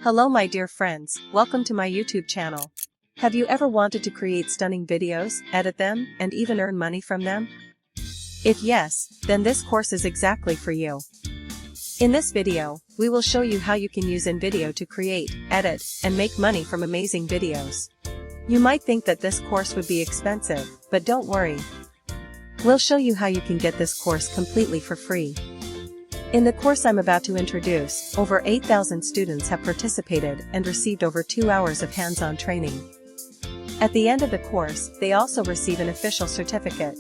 Hello my dear friends, welcome to my YouTube channel. Have you ever wanted to create stunning videos, edit them, and even earn money from them? If yes, then this course is exactly for you. In this video, we will show you how you can use InVideo to create, edit, and make money from amazing videos. You might think that this course would be expensive, but don't worry. We'll show you how you can get this course completely for free. In the course I'm about to introduce, over 8,000 students have participated and received over 2 hours of hands-on training. At the end of the course, they also receive an official certificate.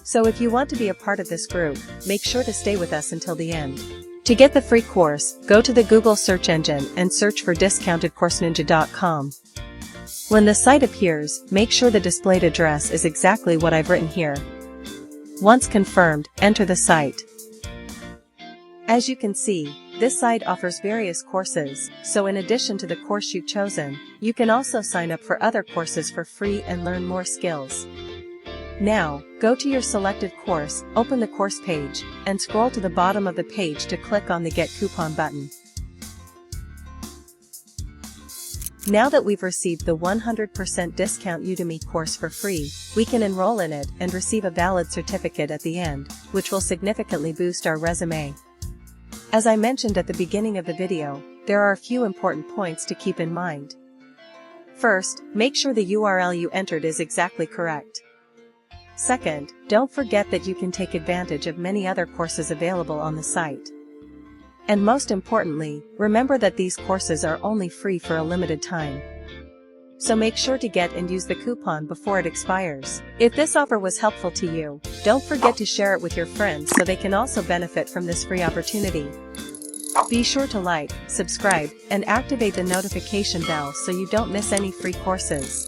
So if you want to be a part of this group, make sure to stay with us until the end. To get the free course, go to the Google search engine and search for discountedcourseninja.com. When the site appears, make sure the displayed address is exactly what I've written here. Once confirmed, enter the site. As you can see, this site offers various courses, so in addition to the course you've chosen, you can also sign up for other courses for free and learn more skills. Now, go to your selected course, open the course page, and scroll to the bottom of the page to click on the Get Coupon button. Now that we've received the 100% discount Udemy course for free, we can enroll in it and receive a valid certificate at the end, which will significantly boost our resume. As I mentioned at the beginning of the video, there are a few important points to keep in mind. First, make sure the URL you entered is exactly correct. Second, don't forget that you can take advantage of many other courses available on the site. And most importantly, remember that these courses are only free for a limited time. So make sure to get and use the coupon before it expires. If this offer was helpful to you, don't forget to share it with your friends so they can also benefit from this free opportunity. Be sure to like, subscribe, and activate the notification bell so you don't miss any free courses.